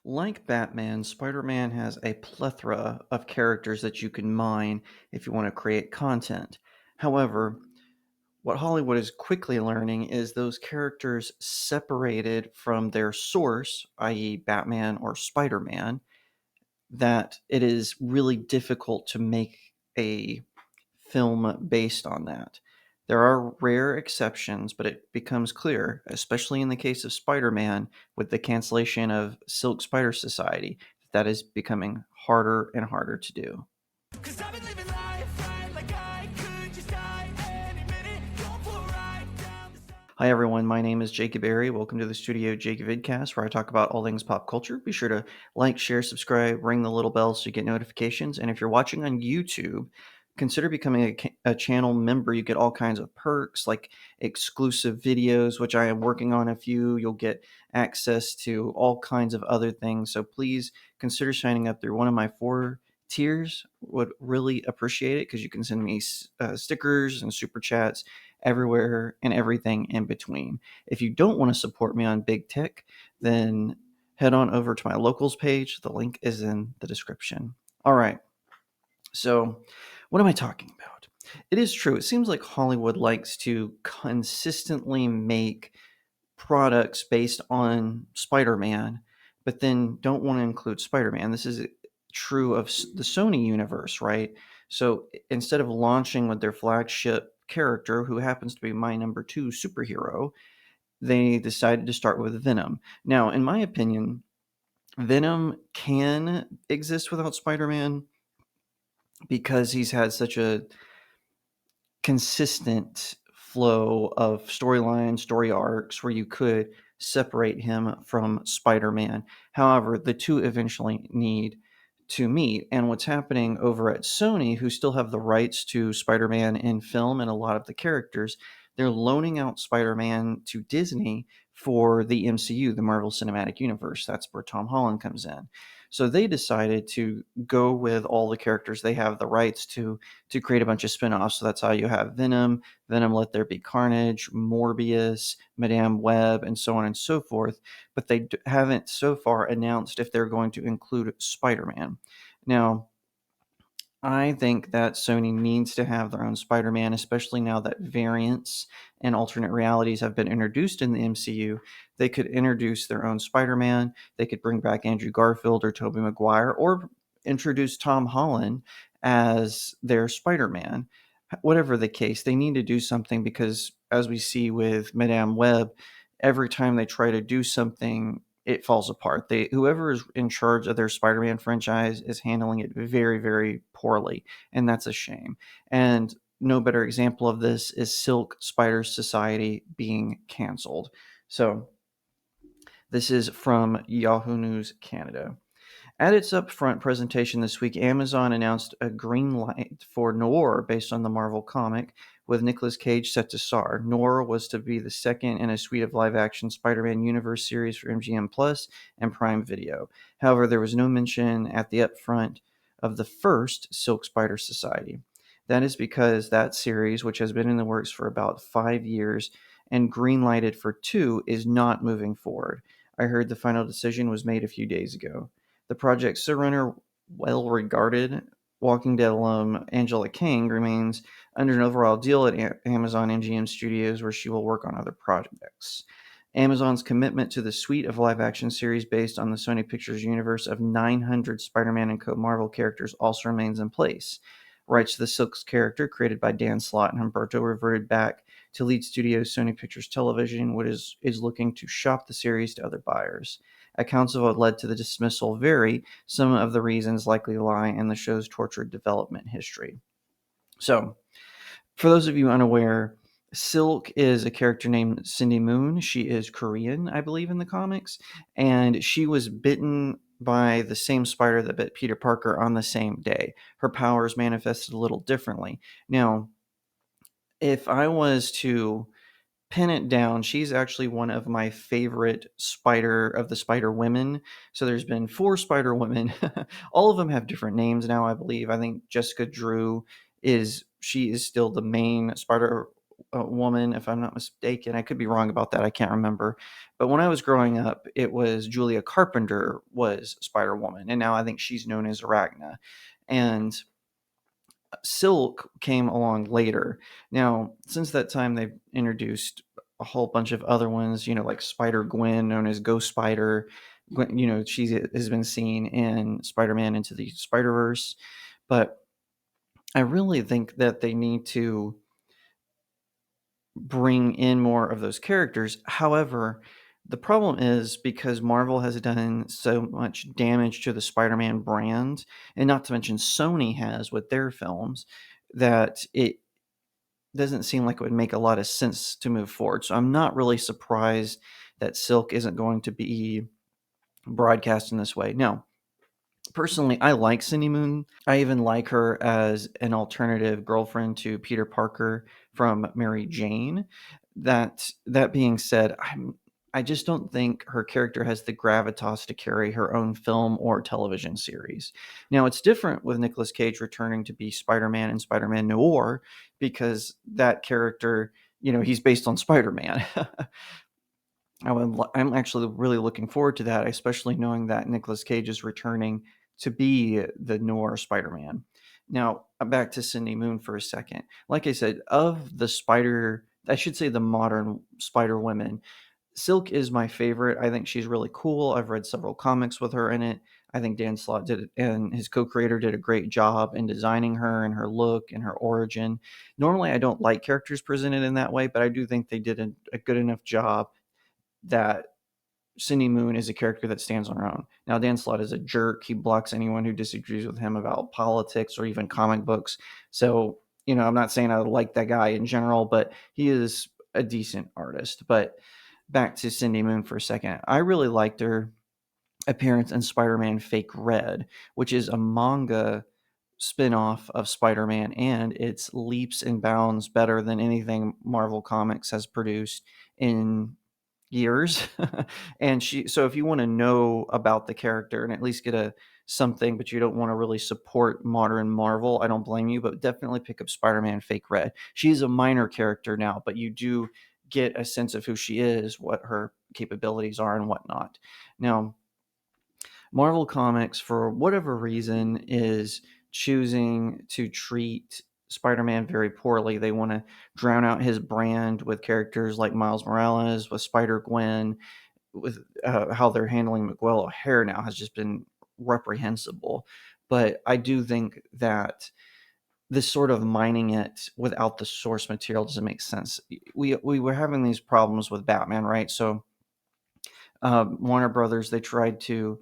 Like Batman, Spider-Man has a plethora of characters that you can mine if you want to create content. However, what Hollywood is quickly learning is those characters separated from their source, i.e., Batman or Spider-Man, that it is really difficult to make a film based on that. There are rare exceptions, but it becomes clear, especially in the case of Spider Man, with the cancellation of Silk Spider Society, that is becoming harder and harder to do. 'Cause I've been living life right like I could just die any minute. Going for a ride down the side. Hi everyone, my name is Jacob Berry. Welcome to the StudioJake vidcast where I talk about all things pop culture. Be sure to like, share, subscribe, ring the little bell so you get notifications. And if you're watching on YouTube, consider becoming a channel member. You get all kinds of perks like exclusive videos, which I am working on a few. You'll get access to all kinds of other things. So please consider signing up through one of my four tiers. Would really appreciate it because you can send me stickers and super chats everywhere and everything in between. If you don't want to support me on big tech, then head on over to my locals page. The link is in the description. All right. So, what am I talking about? It is true. It seems like Hollywood likes to consistently make products based on Spider-Man, but then don't want to include Spider-Man. This is true of the Sony universe, right? So instead of launching with their flagship character, who happens to be my number two superhero, they decided to start with Venom. Now, in my opinion, Venom can exist without Spider-Man because he's had such a consistent flow of storyline, story arcs where you could separate him from Spider-Man. However, the two eventually need to meet. And what's happening over at Sony, who still have the rights to Spider-Man in film and a lot of the characters, they're loaning out Spider-Man to Disney for the MCU, the Marvel Cinematic Universe. That's where Tom Holland comes in. So they decided to go with all the characters they have the rights to create a bunch of spin-offs. So that's how you have Venom, Venom Let There Be Carnage, Morbius, Madame Web, and so on and so forth. But they haven't so far announced if they're going to include Spider-Man. Now, I think that Sony needs to have their own Spider-Man, especially now that variants and alternate realities have been introduced in the MCU. They could introduce their own Spider-Man. They could bring back Andrew Garfield or Tobey Maguire, or introduce Tom Holland as their Spider-Man. Whatever the case, they need to do something because, as we see with Madame Web, every time they try to do something, it falls apart. Whoever is in charge of their Spider-Man franchise is handling it very, very poorly, and that's a shame. And no better example of this is Silk Spider Society being canceled. So this is from Yahoo News Canada. At its upfront presentation this week, Amazon announced a green light for Noir based on the Marvel comic, with Nicolas Cage set to star. Noir was to be the second in a suite of live-action Spider-Man universe series for MGM Plus and Prime Video. However, there was no mention at the upfront of the first Silk Spider Society. That is because that series, which has been in the works for about 5 years and green-lighted for two, is not moving forward. I heard the final decision was made a few days ago. The project's showrunner, well-regarded Walking Dead alum Angela Kang, remains under an overall deal at Amazon MGM Studios, where she will work on other projects. Amazon's commitment to the suite of live-action series based on the Sony Pictures universe of 900 Spider-Man and co-Marvel characters also remains in place. Rights to the Silk's character, created by Dan Slott and Humberto, reverted back to lead studio Sony Pictures Television, which is looking to shop the series to other buyers. Accounts of what led to the dismissal vary. Some of the reasons likely lie in the show's tortured development history. So, for those of you unaware, Silk is a character named Cindy Moon. She is Korean, I believe, in the comics, and she was bitten by the same spider that bit Peter Parker on the same day. Her powers manifested a little differently. Now, if I was to pin it down, she's actually one of my favorite Spider Women. So there's been four Spider Women. All of them have different names now, I believe. I think Jessica Drew is still the main Spider woman, if I'm not mistaken. I could be wrong about that. I can't remember. But when I was growing up, it was Julia Carpenter was Spider Woman, and now I think she's known as Arachna. And Silk came along later. Now, since that time, they've introduced a whole bunch of other ones, like Spider Gwen, known as Ghost Spider. She has been seen in Spider Man Into the SpiderVerse. But I really think that they need to bring in more of those characters. However, the problem is because Marvel has done so much damage to the Spider-Man brand, and not to mention Sony has with their films, that it doesn't seem like it would make a lot of sense to move forward. So I'm not really surprised that Silk isn't going to be broadcast in this way. Now, personally, I like Cindy Moon. I even like her as an alternative girlfriend to Peter Parker from Mary Jane. That being said, I just don't think her character has the gravitas to carry her own film or television series. Now, it's different with Nicolas Cage returning to be Spider-Man and Spider-Man Noir because that character, he's based on Spider-Man. I'm actually really looking forward to that, especially knowing that Nicolas Cage is returning to be the noir Spider-Man. Now, back to Cindy Moon for a second. Like I said, of the I should say the modern Spider Women, Silk is my favorite. I think she's really cool. I've read several comics with her in it. I think Dan Slott did it, and his co-creator did a great job in designing her and her look and her origin. Normally, I don't like characters presented in that way, but I do think they did a good enough job that Cindy Moon is a character that stands on her own. Now, Dan Slott is a jerk. He blocks anyone who disagrees with him about politics or even comic books. So, I'm not saying I like that guy in general, but he is a decent artist. But back to Cindy Moon for a second. I really liked her appearance in Spider-Man Fake Red, which is a manga spin-off of Spider-Man, and it's leaps and bounds better than anything Marvel Comics has produced in years. So if you want to know about the character and at least get a something, but you don't want to really support modern Marvel, I don't blame you, but definitely pick up Spider-Man Fake Red. She's a minor character now, but you do get a sense of who she is, what her capabilities are, and whatnot. Now, Marvel Comics, for whatever reason, is choosing to treat Spider-Man very poorly. They want to drown out his brand with characters like Miles Morales, with Spider-Gwen, with how they're handling Miguel O'Hare now has just been reprehensible. But I do think that this sort of mining it without the source material doesn't make sense. We were having these problems with Batman, right? So Warner Brothers, they tried to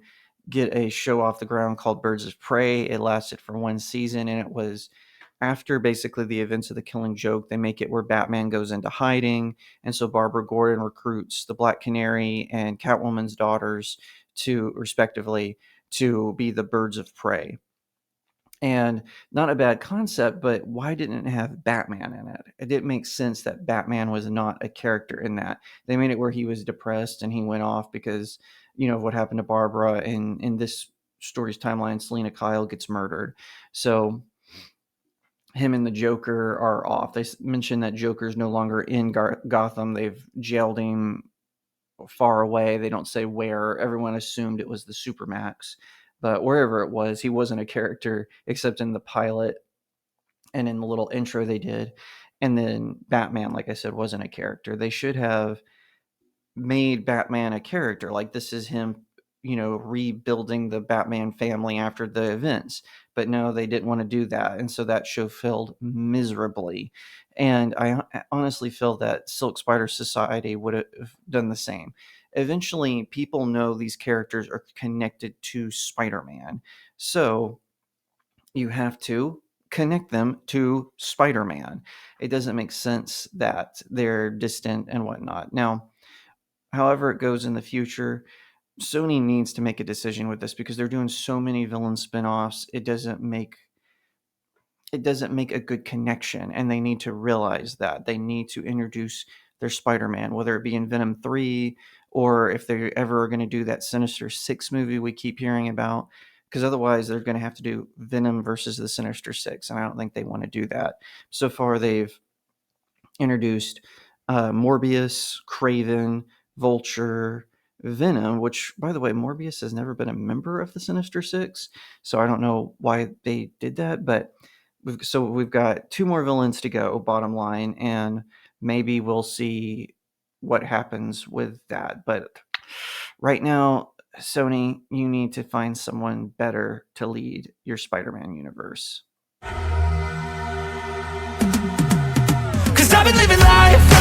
get a show off the ground called Birds of Prey. It lasted for one season, and it was after basically the events of the Killing Joke. They make it where Batman goes into hiding, and so Barbara Gordon recruits the Black Canary and Catwoman's daughters to, respectively, to be the Birds of Prey. And not a bad concept, but why didn't it have Batman in it? It didn't make sense that Batman was not a character in that. They made it where he was depressed and he went off because, of what happened to Barbara. And in this story's timeline, Selena Kyle gets murdered. So him and the Joker are off. They mentioned that Joker's no longer in Gotham. They've jailed him far away. They don't say where. Everyone assumed it was the Supermax, but wherever it was, he wasn't a character except in the pilot and in the little intro they did. And then Batman, like I said, wasn't a character. They should have made Batman a character. Like this is him, rebuilding the Batman family after the events. But no, they didn't want to do that. And so that show failed miserably. And I honestly feel that Silk Spider Society would have done the same. Eventually, people know these characters are connected to Spider Man. So you have to connect them to Spider Man. It doesn't make sense that they're distant and whatnot. Now, however it goes in the future, Sony needs to make a decision with this because they're doing so many villain spin-offs. It doesn't make a good connection, and they need to realize that. They need to introduce their Spider-Man, whether it be in Venom 3 or if they're ever going to do that Sinister Six movie we keep hearing about, because otherwise they're going to have to do Venom versus the Sinister Six, and I don't think they want to do that. So far, they've introduced Morbius, Craven, Vulture, Venom, which, by the way, Morbius has never been a member of the Sinister Six, so I don't know why they did that, but we've got 2 more villains to go, bottom line, and maybe we'll see what happens with that. But right now, Sony, you need to find someone better to lead your Spider-Man universe. 'Cause I've been living life